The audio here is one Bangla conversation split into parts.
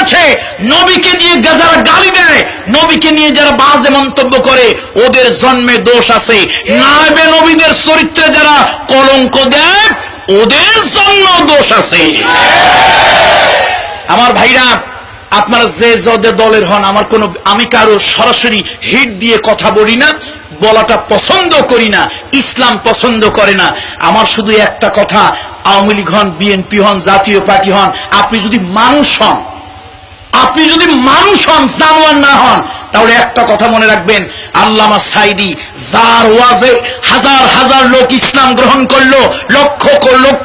আছে, নবীকে নিয়ে যারা গালি দেয়, নবীকে নিয়ে যারা বাজে মন্তব্য করে, ওদের জন্মে দোষ আছে। নায়েবে নবীদের চরিত্রে যারা কলঙ্ক দেয়, ওদের জন্ম দোষ আছে। আমার ভাইরা, আপনারা যে দলের হন, আমি কারো সরাসরি হিট দিয়ে কথা বলি না, বলাটা পছন্দ করি না, ইসলাম পছন্দ করে না। আমার শুধু একটা কথা, আওয়ামী লীগ হন, বিএনপি হন, জাতীয় পার্টি হন, আপনি যদি মানুষ হন, জানোয়ার না হন, তাহলে একটা কথা মনে রাখবেন, আল্লামা সাঈদী যার ওয়াজে হাজার হাজার লোক ইসলাম গ্রহণ করলো, লক্ষ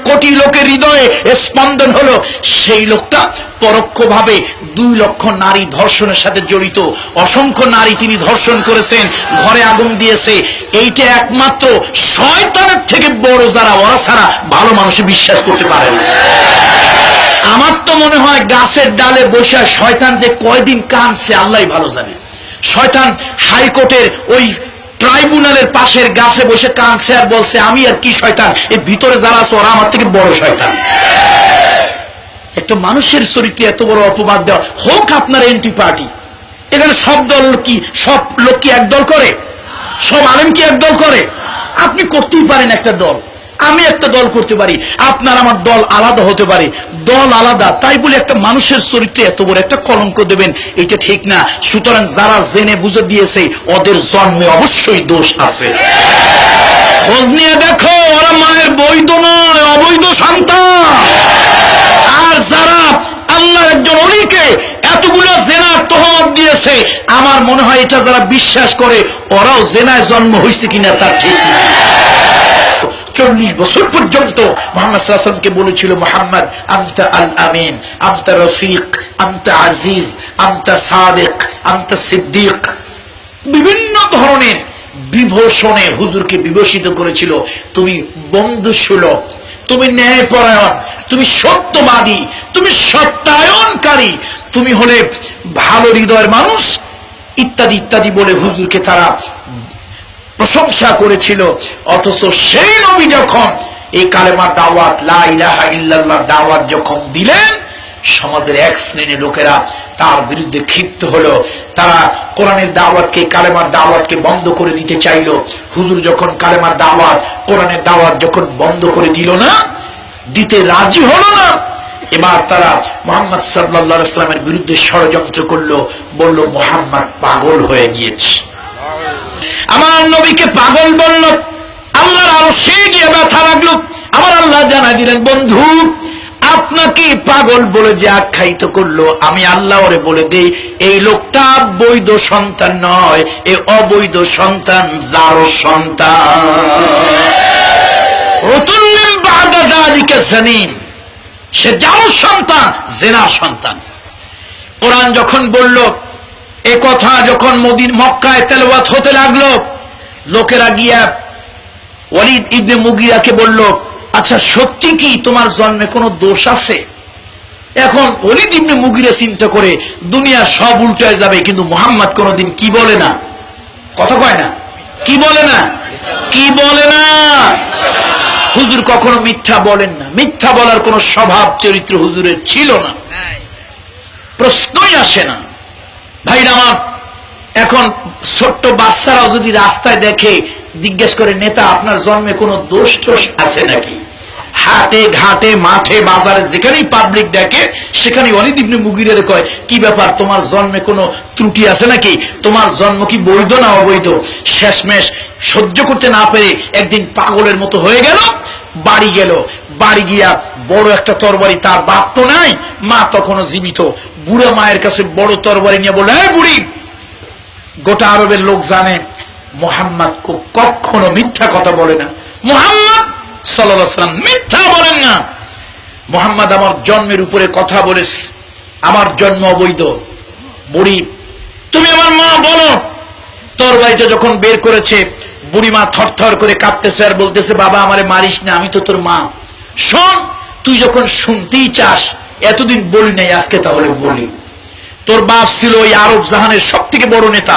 কোটি লোকের হৃদয়ে স্পন্দন হলো, সেই লোকটা পরোক্ষভাবে 2 লক্ষ নারী ধর্ষণের সাথে জড়িত। অসংখ্য নারী তিনি ধর্ষণ করেছেন, ঘরে আগুন দিয়েছে। এইটা একমাত্র শয়তানের থেকে বড় যারা, ওরা ছাড়া ভালো মানুষে বিশ্বাস করতে পারে না। আমার তো মনে হয় গাছের ডালে বসে শয়তান যে কয়দিন কাঁদছে আল্লাহ ভালো জানে। শয়তান হাইকোর্টের ওই ট্রাইব্যুনালের পাশের গাছে বসে কাঁদছে আর বলছে, আমি আর কি শয়তান, এর ভিতরে যারা আছে ওরা আমার থেকে বড় শয়তান। একটা মানুষের চরিত্রে এত বড় অপবাদ দেওয়া, হোক আপনার এনটি পার্টি, এখানে সব লোক কি এক দল করে? সব আলেম কি এক দল করে? আপনি করতেই পারেন একটা দল, আমি একটা দল করতে পারি, আপনার আমার দল আলাদা হতে পারে, দল আলাদা, তাই বলে একটা মানুষের চরিত্রে এত বড় একটা কলঙ্ক দেবেন, এটা ঠিক না। সুতরাং যারা জেনে বুঝে দিয়েছে, ওদের জন্মে অবশ্যই দোষ আছে। খোঁজ নিয়ে দেখো, ওরা মায়ের বৈধ নয়, অবৈধ সন্তান। আর যারা আল্লাহ একজন ওলিকে এতগুলো জেনার তহমত দিয়েছে, আমার মনে হয় এটা যারা বিশ্বাস করে, ওরাও জেনায় জন্ম হয়েছে কিনা তার ঠিক না। 40 বছর পর্যন্ত মুহাম্মদ সাল্লাল্লাহু আলাইহি ওয়াসাল্লামকে বলেছিল, মুহাম্মদ আনতা আল আমিন, আনতা রফিক, আনতা আজিজ, আনতা সাদিক, আনতা সিদ্দিক। বিভিন্ন ধরনের বিভূষণে হুজুরকে বিভূষিত করেছিল। তুমি বন্ধুসুলভ, তুমি ন্যায়পরায়ণ, তুমি সত্যবাদী, তুমি সত্যায়নকারী, তুমি হলে ভালো হৃদয়ের মানুষ, ইত্যাদি ইত্যাদি বলে হুজুরকে তারা প্রশংসা করেছিল। অথচ সেই নবী যখন এই কালেমার দাওয়াত, লা ইলাহা ইল্লাল্লাহ দাওয়াত যখন দিলেন, সমাজের এক শ্রেণীর লোকেরা তার বিরুদ্ধে ক্ষিপ্ত হলো। তারা কোরআনের দাওয়াতকে, কালেমার দাওয়াতকে বন্ধ করে দিতে চাইল। হুজুর যখন কালেমার দাওয়াত, কোরআনের দাওয়াত যখন বন্ধ করে দিল না, দিতে রাজি হলো না, এবার তারা মুহাম্মদ সাল্লাল্লাহু আলাইহি ওয়াসাল্লামের বিরুদ্ধে ষড়যন্ত্র করলো, বলল মুহাম্মদ পাগল হয়ে গিয়েছে। আমার নবীকে পাগল বলল, আল্লাহর আরশে গিয়ে ব্যথা লাগলো। আমার আল্লাহ জানাই দিলেন, বন্ধু আপনাকে পাগল বলে যে আখ্যায়িত করলো, আমি আল্লাহ ওরে বলে দেই, এই লোকটা বৈধ সন্তান নয়, এ অবৈধ সন্তান, যার সন্তান। রতুল্লিম বাদা যালিকা জানিম, সে যার সন্তান, জেনার সন্তান। কোরআন যখন বলল, এ কথা যখন মক্কায় তেলাওয়াত হতে লাগলো, লোকেরা গিয়া ওয়ালিদ ইবনে মুগিরাকে বলল, আচ্ছা সত্যি কি তোমার জন্মে কোনো দোষ আছে? এখন ওয়ালিদ ইবনে মুগিরা চিন্তা করে, দুনিয়া সব উল্টে যাবে, কিন্তু মুহাম্মদ কোনোদিন কি বলে না, কথা কয় না, কি বলে না, কি বলে না। হুজুর কখনো মিথ্যা বলেন না, মিথ্যা বলার কোন স্বভাব চরিত্র হুজুরের ছিল না, প্রশ্নই আসে না। ভাইরা আমার, এখন ছোট্ট বাচ্চারাও যদি রাস্তায় দেখে, জিজ্ঞেস করে, নেতা আপনার জন্মে কোনো দোষ টোষ আছে নাকি? হাটে ঘাটে মাঠে বাজারে যেখানেই পাবলিক দেখে, সেখানে ওয়ালিদ ইবনে মুগিরের কয়, কি ব্যাপার, তোমার জন্মে কোনো ত্রুটি আছে নাকি? তোমার জন্ম কি বৈধ না অবৈধ? শেষমেশ সহ্য করতে না পেরে একদিন পাগলের মতো হয়ে গেল, বাড়ি গেল। বাড়ি গিয়া বড় একটা তরবারি, তার বাপ তো নাই, মা তখনও জীবিত, বুড়া মায়ের কাছে বড় তরবারি নিয়ে বলল, এই বুড়ি, গোটা আরবের লোক জানে মুহাম্মদ কখনো মিথ্যা কথা বলে না, মুহাম্মদ সাল্লাল্লাহু আলাইহি ওয়াসাল্লাম মিথ্যা বলেন না। মুহাম্মদ আমার জন্মের উপরে কথা বলেছে, আমার জন্ম অবৈধ। বুড়ি, তুমি আমার মা, বলো। তরবারিটা যখন বের করেছে, বুড়ি মা থরথর করে কাঁপতেছে আর বলতেছে, বাবা আমারে মারিস না, আমি তো তোর মা। শোন, তুই যখন শুনতেই চাস, এতদিন বলি নাই, আজকে তাহলে বলি। তোর বাপ ছিল ওই আরব জাহানের সব থেকে বড় নেতা,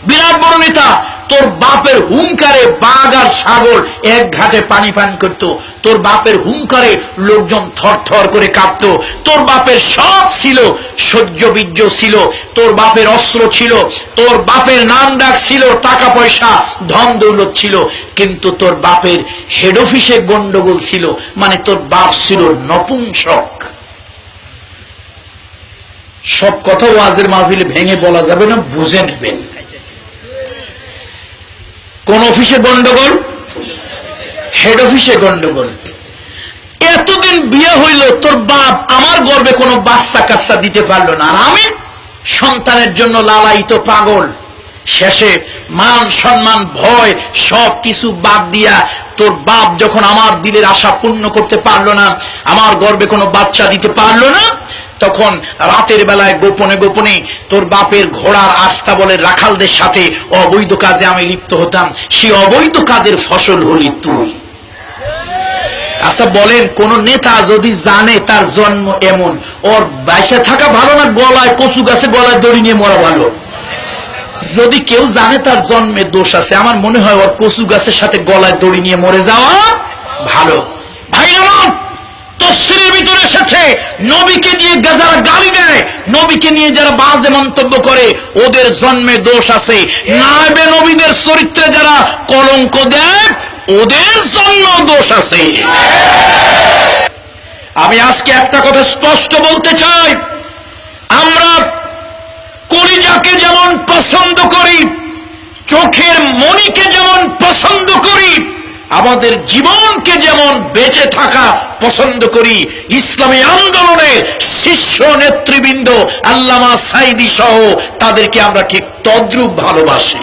বিরাট বড় নেতা, তোর বাপের হুঙ্কারে বাঘ আর ছাগল এক ঘাটে পানি পান করত, তোর বাপের হুঙ্কারে লোকজন থর থর করে কাঁপত, তোর বাপের সব ছিল, সহ্য বীর্য ছিল, তোর বাপের অস্ত্র ছিল, তোর বাপের নাম ডাক ছিল, টাকা পয়সা ধন দৌলত ছিল, কিন্তু তোর বাপের হেড অফিসে গন্ডগোল ছিল, মানে তোর বাপ ছিল নপুংসক। সব কথা ওয়াজের মাহফিলে ভেঙে বলা যাবে না, বুঝে নেবেন। কোন অফিসে গন্ডগোল? হেড অফিসে গন্ডগোল। এতদিন বিয়ে হইল, তোর বাপ আমার গর্বে কোনো বাচ্চা কাচ্চা দিতে পারলো না, আর আমি সন্তানের জন্য লালায়িত পাগল। শেষে মান সম্মান ভয় সব কিছু বাদ দিয়া তোর বাপ যখন আমার দিলের আশা পূর্ণ করতে পারলো না, আমার গর্বে কোনো বাচ্চা দিতে পারলো না, তখন রাতের বেলায় গোপনে গোপনে তোর বাপের ঘোড়ার আস্তাবলের রাখালদের সাথে অবৈধ কাজে আমি লিপ্ত হতাম। সেই অবৈধ কাজের ফসল হলি তুই। আচ্ছা বলেন, কোন নেতা যদি জানে তার জন্ম এমন, ওর বাইসে থাকা ভালো না গলায় কচু গাছে গলায় দড়ি নিয়ে মরা ভালো? যদি কেউ জানে তার জন্মে দোষ আছে, আমার মনে হয় ওর কচু গাছের সাথে গলায় দড়ি নিয়ে মরে যাওয়া ভালো। ভাই আমার তফসিরের ভিতরে এসেছে, নবীকে দিয়ে যারা গালি দেয়, নবীকে নিয়ে যারা বাজে মন্তব্য করে, ওদের জন্মে দোষ আছে। নায়েবে নবীদের চরিত্রে যারা কলঙ্ক দেয়, ওদের জন্ম দোষ আছে। আমি আজকে একটা কথা স্পষ্ট বলতে চাই, আমরা কলিজাকে যেমন পছন্দ করি, চোখের মণিকে যেমন পছন্দ করি, আমাদের জীবনকে যেমন বেঁচে থাকা পছন্দ করি, ইসলামী আন্দোলনের শীর্ষ নেতৃবৃন্দ আল্লামা সাঈদী সহ তাদেরকে আমরা ঠিক তদ্রূপ ভালোবাসি।